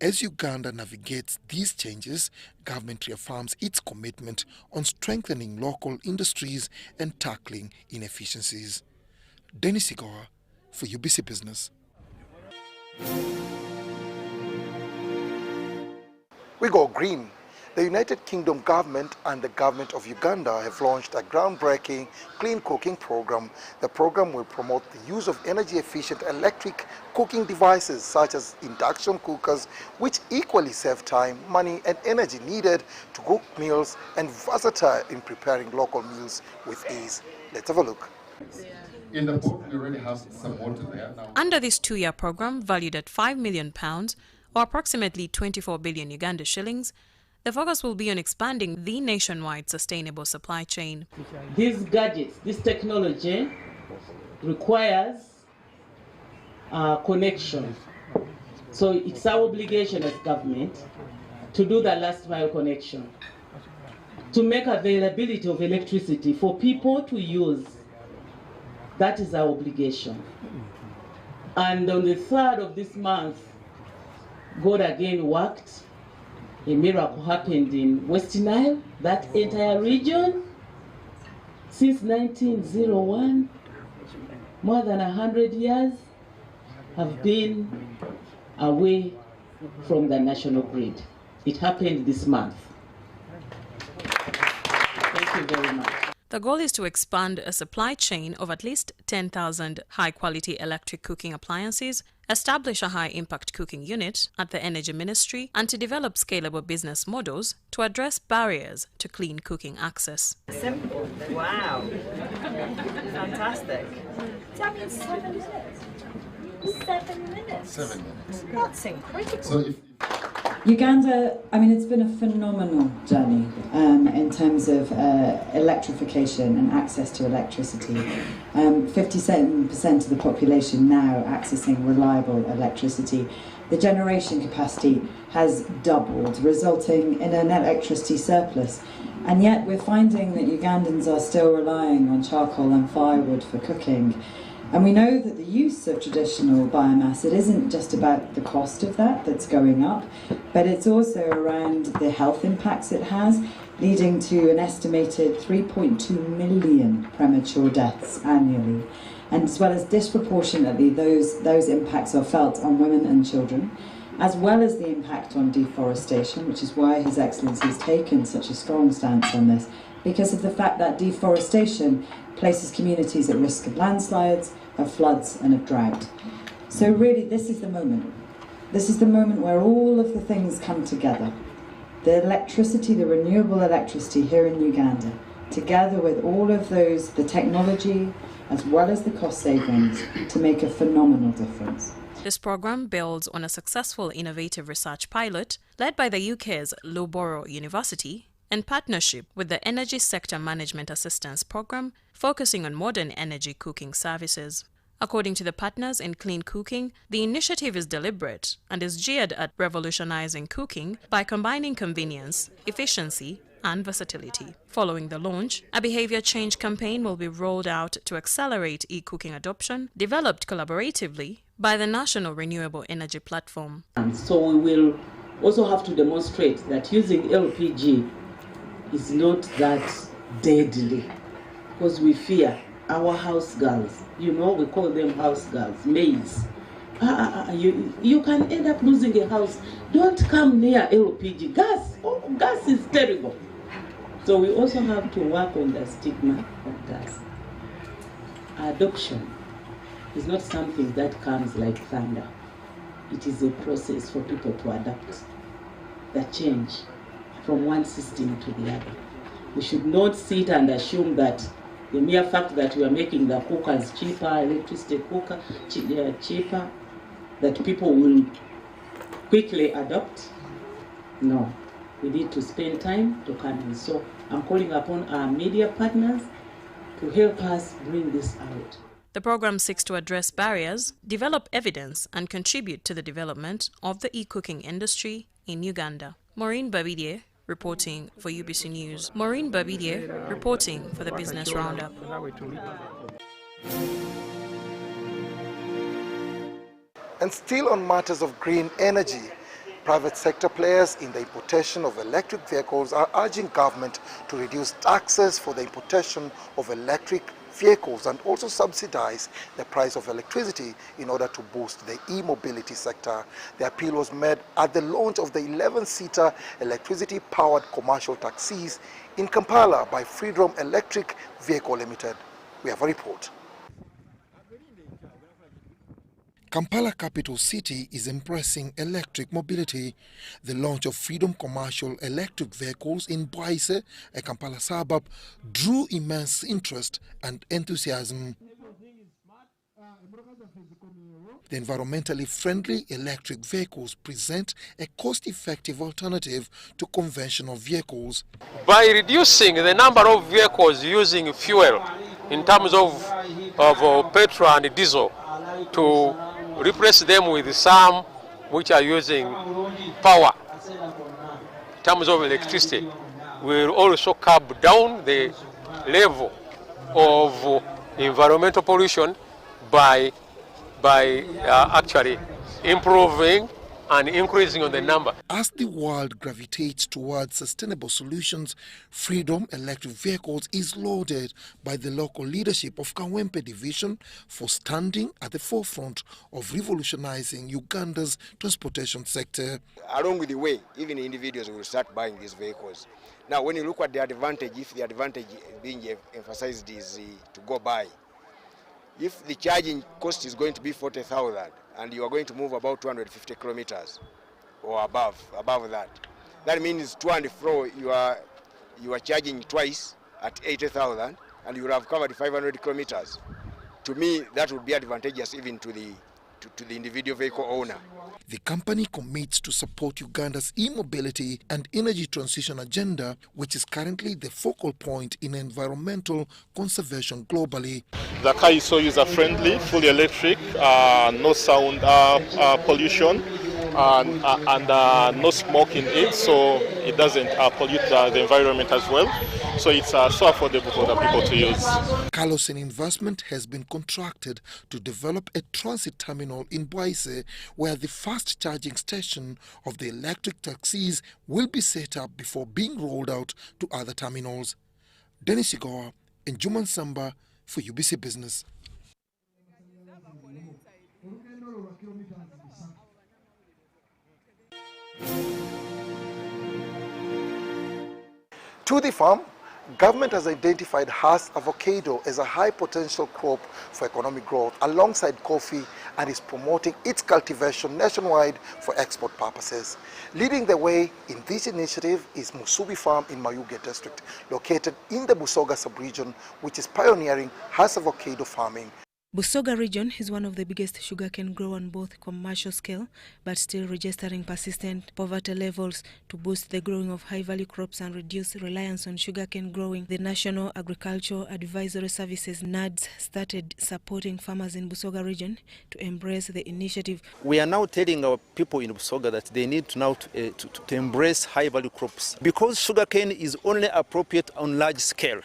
As Uganda navigates these changes, government reaffirms its commitment on strengthening local industries and tackling inefficiencies. Dennis Igoa for UBC Business. We go green. The United Kingdom government and the government of Uganda have launched a groundbreaking clean cooking program. The program will promote the use of energy-efficient electric cooking devices such as induction cookers, which equally save time, money and energy needed to cook meals and versatile in preparing local meals with ease. Let's have a look. In the pot, we already have some water there now. Under this 2-year program, valued at £5 million, or approximately 24 billion Uganda shillings, the focus will be on expanding the nationwide sustainable supply chain. These gadgets, this technology requires connection. So it's our obligation as government to do the last mile connection, to make availability of electricity for people to use. That is our obligation. And on the 3rd of this month, God again worked. A miracle happened in West Nile, that entire region. Since 1901, more than 100 years have been away from the national grid. It happened this month. Thank you very much. The goal is to expand a supply chain of at least 10,000 high-quality electric cooking appliances, establish a high-impact cooking unit at the Energy Ministry, and to develop scalable business models to address barriers to clean cooking access. Simple. Wow. Fantastic. That means 7 minutes. 7 minutes. 7 minutes. That's incredible. So Uganda, I mean, it's been a phenomenal journey in terms of electrification and access to electricity. 57% of the population now accessing reliable electricity. The generation capacity has doubled, resulting in an electricity surplus. And yet we're finding that Ugandans are still relying on charcoal and firewood for cooking. And we know that the use of traditional biomass, it isn't just about the cost of that that's going up, but it's also around the health impacts it has, leading to an estimated 3.2 million premature deaths annually. And as well as disproportionately, those impacts are felt on women and children, as well as the impact on deforestation, which is why His Excellency has taken such a strong stance on this, because of the fact that deforestation places communities at risk of landslides, of floods and of drought. So really this is the moment. This is the moment where all of the things come together. The electricity, the renewable electricity here in Uganda, together with all of those, the technology, as well as the cost savings, to make a phenomenal difference. This program builds on a successful innovative research pilot led by the UK's Loughborough University in partnership with the Energy Sector Management Assistance Program, focusing on modern energy cooking services. According to the partners in clean cooking, the initiative is deliberate and is geared at revolutionizing cooking by combining convenience, efficiency, and versatility. Following the launch, a behavior change campaign will be rolled out to accelerate e-cooking adoption, developed collaboratively by the National Renewable Energy Platform. So we will also have to demonstrate that using LPG is not that deadly, because we fear our house girls. You know, we call them house girls, maids. You can end up losing a house. Don't come near LPG. Gas is terrible. So we also have to work on the stigma of gas. Adoption is not something that comes like thunder. It is a process for people to adapt the change from one system to the other. We should not sit and assume that the mere fact that we are making the cookers cheaper, electricity cooker cheaper, that people will quickly adopt. No, we need to spend time to come in. So I'm calling upon our media partners to help us bring this out. The program seeks to address barriers, develop evidence, and contribute to the development of the e-cooking industry in Uganda. Maureen Babidie, reporting for UBC News. Maureen Babidie, reporting for the Business Roundup. And still on matters of green energy, private sector players in the importation of electric vehicles are urging government to reduce taxes for the importation of electric vehicles and also subsidize the price of electricity in order to boost the e-mobility sector. The appeal was made at the launch of the 11-seater electricity-powered commercial taxis in Kampala by Freedom Electric Vehicle Limited. We have a report. Kampala, capital city, is embracing electric mobility. The launch of Freedom Commercial Electric Vehicles in Bwaise, a Kampala suburb, drew immense interest and enthusiasm. The environmentally friendly electric vehicles present a cost-effective alternative to conventional vehicles. By reducing the number of vehicles using fuel in terms of petrol and diesel, to replace them with some which are using power in terms of electricity, will also curb down the level of environmental pollution by actually improving and increasing on the number. As the world gravitates towards sustainable solutions, Freedom Electric Vehicles is lauded by the local leadership of Kawempe Division for standing at the forefront of revolutionizing Uganda's transportation sector. Along with the way, even individuals will start buying these vehicles. Now, when you look at the advantage, if the advantage being emphasized is to go buy, if the charging cost is going to be 40,000 and you are going to move about 250 kilometers or above that, that means to and fro you are charging twice at 80,000 and you will have covered 500 kilometers. To me, that would be advantageous even to the individual vehicle owner. The company commits to support Uganda's e-mobility and energy transition agenda, which is currently the focal point in environmental conservation globally. The car is so user-friendly, fully electric, no sound pollution, and no smoke in it, so it doesn't pollute the environment as well. So it's so affordable for the people to use. Carlson Investment has been contracted to develop a transit terminal in Bwaise, where the fast charging station of the electric taxis will be set up before being rolled out to other terminals. Dennis Igoa and Juman Samba for UBC Business. To the farm, government has identified Hass avocado as a high potential crop for economic growth alongside coffee and is promoting its cultivation nationwide for export purposes. Leading the way in this initiative is Musubi Farm in Mayuge district, located in the Busoga sub-region, which is pioneering Hass avocado farming. Busoga region is one of the biggest sugarcane grower on both commercial scale, but still registering persistent poverty levels. To boost the growing of high-value crops and reduce reliance on sugarcane growing, the National Agricultural Advisory Services (NADS) started supporting farmers in Busoga region to embrace the initiative. We are now telling our people in Busoga that they need to now to embrace high-value crops, because sugarcane is only appropriate on large scale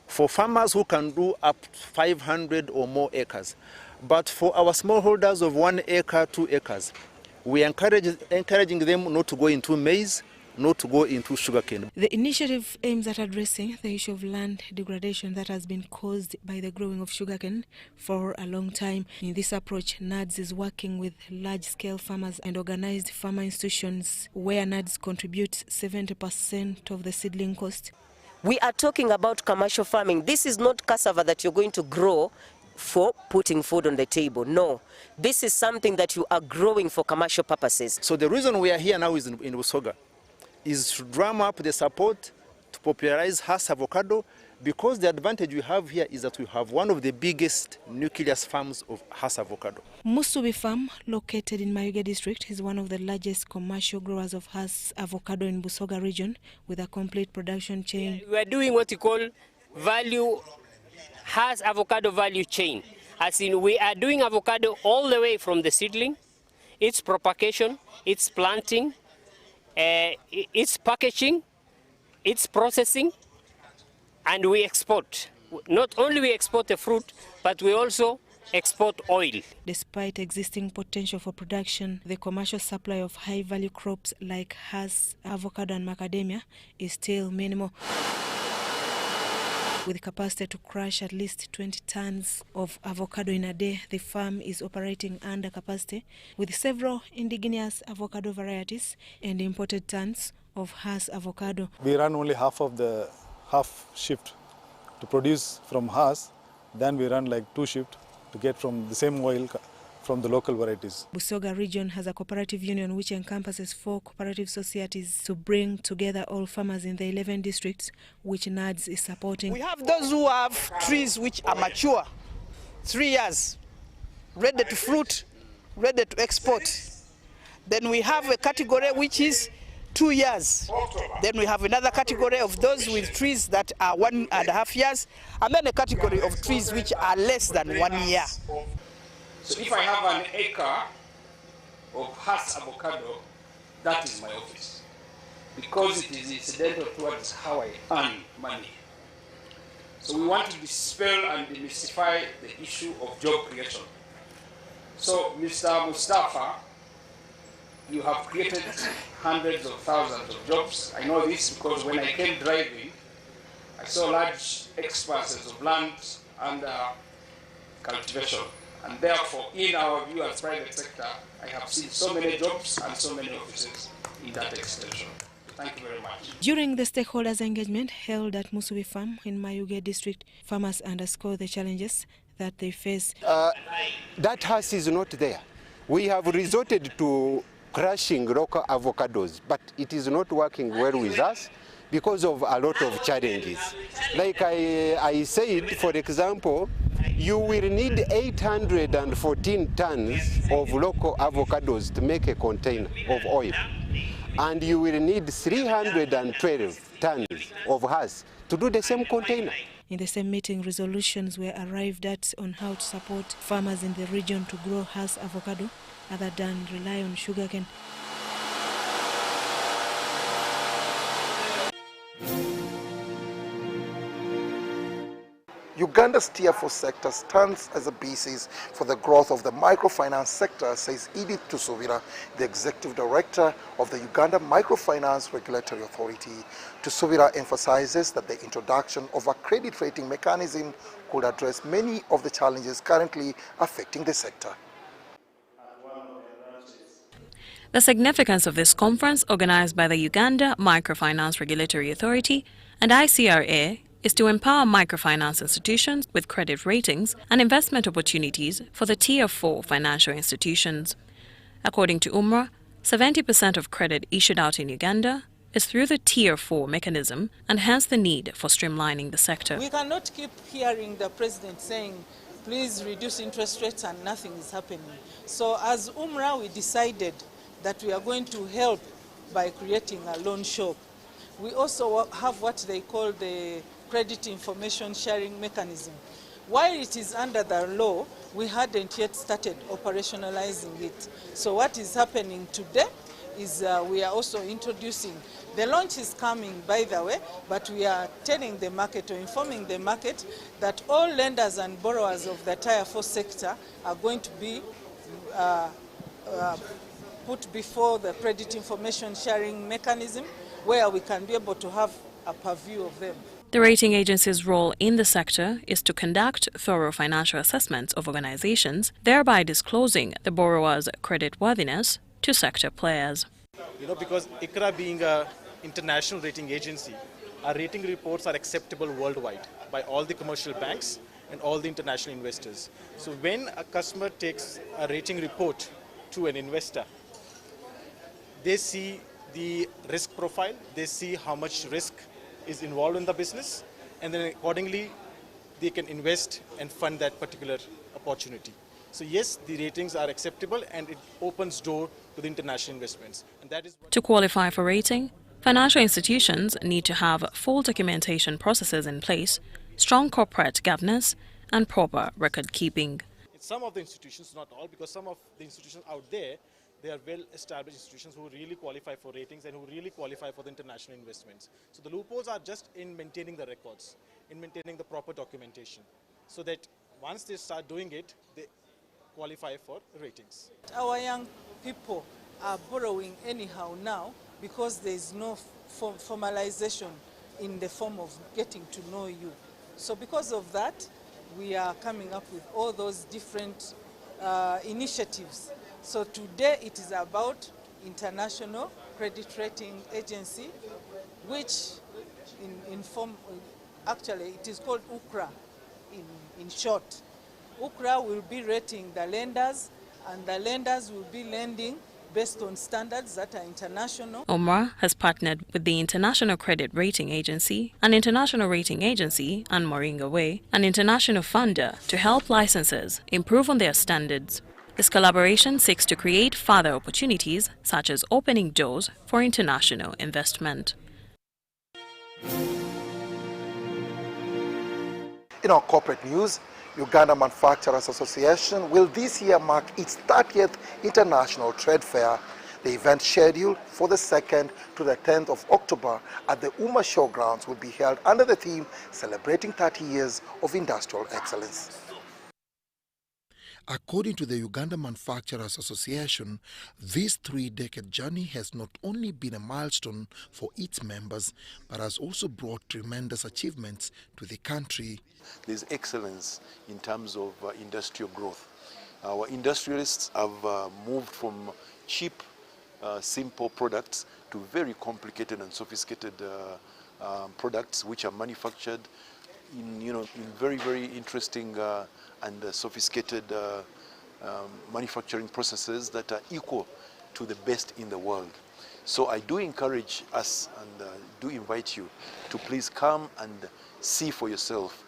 for farmers who can do up to 500 or more acres. But for our smallholders of 1 acre, 2 acres, we are encouraging them not to go into maize, not to go into sugarcane. The initiative aims at addressing the issue of land degradation that has been caused by the growing of sugarcane for a long time. In this approach, NADS is working with large-scale farmers and organized farmer institutions where NADS contributes 70% of the seedling cost. We are talking about commercial farming. This is not cassava that you're going to grow for putting food on the table. No, this is something that you are growing for commercial purposes. So the reason we are here now is in Busoga is to drum up the support to popularize Hass avocado, because the advantage we have here is that we have one of the biggest nucleus farms of Hass avocado. Musubi Farm, located in Mayuge district, is one of the largest commercial growers of Hass avocado in Busoga region, with a complete production chain. We are doing what we call Hass avocado value chain. As in, we are doing avocado all the way from the seedling, its propagation, its planting, its packaging, its processing, and we export. Not only we export the fruit, but we also export oil. Despite existing potential for production, the commercial supply of high-value crops like Hass, avocado and macadamia is still minimal. With capacity to crush at least 20 tons of avocado in a day, the farm is operating under capacity with several indigenous avocado varieties and imported tons of Hass avocado. We run only half shift to produce from Hass, then we run like 2 shifts to get from the same oil from the local varieties. Busoga region has a cooperative union which encompasses 4 cooperative societies to bring together all farmers in the 11 districts which NADS is supporting. We have those who have trees which are mature, 3 years, ready to fruit, ready to export. Then we have a category which is 2 years. Then we have another category of those with trees that are 1.5 years, and then a category of trees which are less than 1 year. So if I have an acre of Hass avocado, that is my office, because it is incidental towards how I earn money. So we want to dispel and demystify the issue of job creation. So Mr. Mustafa you have created hundreds of thousands of jobs. I know this because when I came driving, I saw large expanses of land under cultivation. And therefore, in our view as private sector, I have seen so many jobs and so many offices in that extension. Thank you very much. During the stakeholders engagement held at Musubi Farm in Mayuge district, farmers underscored the challenges that they face. That house is not there. We have resorted to crushing local avocados, but it is not working well with us because of a lot of challenges. Like I said, for example, you will need 814 tons of local avocados to make a container of oil. And you will need 312 tons of husk to do the same container. In the same meeting, resolutions were arrived at on how to support farmers in the region to grow husk avocado other than rely on sugarcane. Uganda's Tier 4 sector stands as a basis for the growth of the microfinance sector, says Edith Tusubira, the Executive Director of the Uganda Microfinance Regulatory Authority. Tusubira emphasizes that the introduction of a credit rating mechanism could address many of the challenges currently affecting the sector. The significance of this conference, organized by the Uganda Microfinance Regulatory Authority and ICRA, is to empower microfinance institutions with credit ratings and investment opportunities for the Tier 4 financial institutions. According to UMRA, 70% of credit issued out in Uganda is through the Tier 4 mechanism, and hence the need for streamlining the sector. We cannot keep hearing the president saying, please reduce interest rates, and nothing is happening. So as UMRA, we decided that we are going to help by creating a loan shop. We also have what they call the credit information sharing mechanism. While it is under the law, we hadn't yet started operationalizing it. So what is happening today is we are also introducing, the launch is coming by the way, but we are telling the market or informing the market that all lenders and borrowers of the Tier 4 sector are going to be put before the credit information sharing mechanism, where we can be able to have a purview of them. The rating agency's role in the sector is to conduct thorough financial assessments of organizations, thereby disclosing the borrower's creditworthiness to sector players. Because ICRA being an international rating agency, our rating reports are acceptable worldwide by all the commercial banks and all the international investors. So when a customer takes a rating report to an investor, they see the risk profile, they see how much risk is involved in the business, and then accordingly they can invest and fund that particular opportunity. So yes, the ratings are acceptable and it opens door to the international investments. And that is to qualify for rating, financial institutions need to have full documentation processes in place, strong corporate governance, and proper record keeping. Some of the institutions, not all, because some of the institutions out there, they are well-established institutions who really qualify for ratings and who really qualify for the international investments. So the loopholes are just in maintaining the records, in maintaining the proper documentation, so that once they start doing it, they qualify for ratings. Our young people are borrowing anyhow now because there is no formalization in the form of getting to know you. So because of that, we are coming up with all those different initiatives. So today it is about International Credit Rating Agency, which actually it is called UCRA in short. UCRA will be rating the lenders, and the lenders will be lending based on standards that are international. UMRA has partnered with the International Credit Rating Agency, an international rating agency, and Moringa Way, an international funder, to help licensors improve on their standards. This collaboration seeks to create further opportunities, such as opening doors for international investment. In our corporate news, Uganda Manufacturers Association will this year mark its 30th International Trade Fair. The event scheduled for the 2nd to the 10th of October at the Uma Showgrounds will be held under the theme Celebrating 30 Years of Industrial Excellence. According to the Uganda Manufacturers Association, this three-decade journey has not only been a milestone for its members, but has also brought tremendous achievements to the country. There's excellence in terms of industrial growth. Our industrialists have moved from cheap, simple products to very complicated and sophisticated products which are manufactured in very, very interesting and sophisticated manufacturing processes that are equal to the best in the world. So I do encourage us and do invite you to please come and see for yourself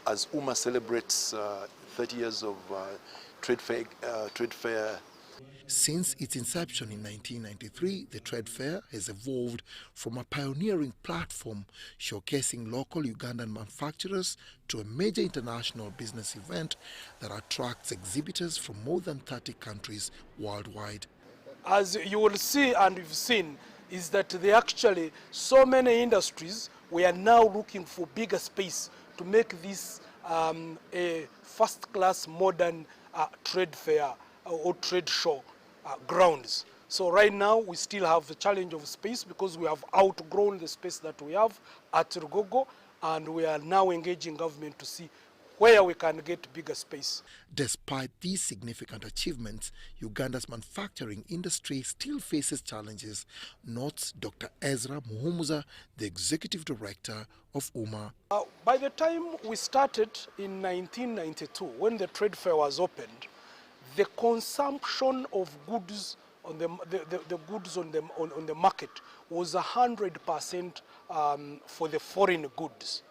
as UMA celebrates 30 years of trade fair. Since its inception in 1993, the trade fair has evolved from a pioneering platform showcasing local Ugandan manufacturers to a major international business event that attracts exhibitors from more than 30 countries worldwide. As you will see and you've seen, is that there are actually so many industries. We are now looking for bigger space to make this a first-class modern trade fair or trade show grounds. So right now we still have the challenge of space because we have outgrown the space that we have at Rugogo, and we are now engaging government to see where we can get bigger space. Despite these significant achievements, Uganda's manufacturing industry still faces challenges, notes Dr. Ezra Muhumuza, the Executive Director of UMA. By the time we started in 1992, when the trade fair was opened, the consumption of goods on the goods on the market was 100% for the foreign goods.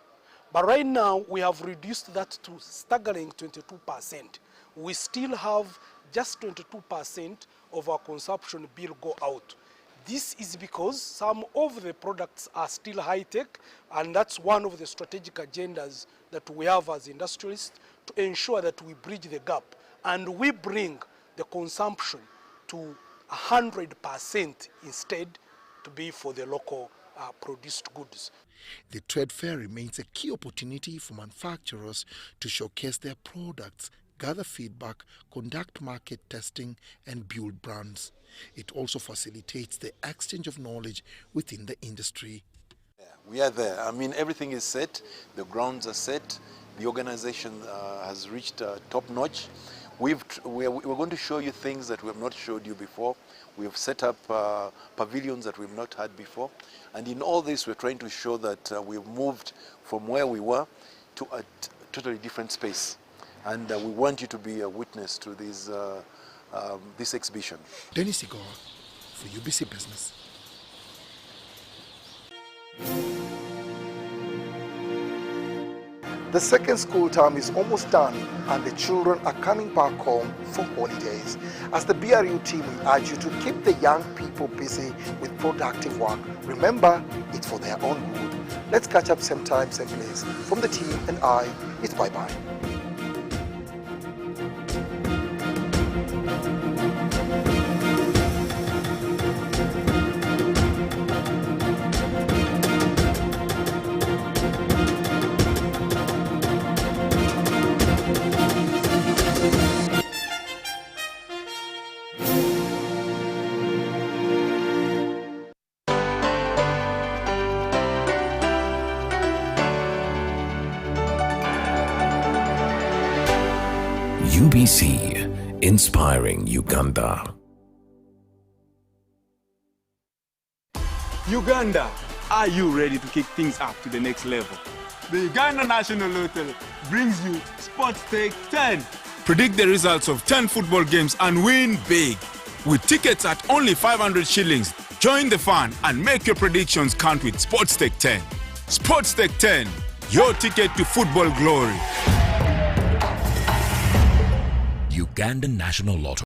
But right now we have reduced that to staggering 22%. We still have just 22% of our consumption bill go out. This is because some of the products are still high-tech, and that's one of the strategic agendas that we have as industrialists to ensure that we bridge the gap and we bring the consumption to 100% instead to be for the local produced goods. The trade fair remains a key opportunity for manufacturers to showcase their products, gather feedback, conduct market testing, and build brands. It also facilitates the exchange of knowledge within the industry. We are there. I mean, everything is set, the grounds are set, the organization has reached top notch. We're going to show you things that we have not showed you before. We have set up pavilions that we've not had before. And in all this, we're trying to show that we've moved from where we were to a totally different space. And we want you to be a witness to this exhibition. Dennis Igor for UBC Business. The second school term is almost done and the children are coming back home for holidays. As the BRU team, we urge you to keep the young people busy with productive work. Remember, it's for their own good. Let's catch up same time, same place. From the team and I, it's bye-bye. UBC, inspiring Uganda. Uganda, are you ready to kick things up to the next level? The Uganda National Lottery brings you Sports Stake 10. Predict the results of 10 football games and win big. With tickets at only 500 shillings, join the fun and make your predictions count with Sports Stake 10. Sports Stake 10, your ticket to football glory. Uganda National Lottery.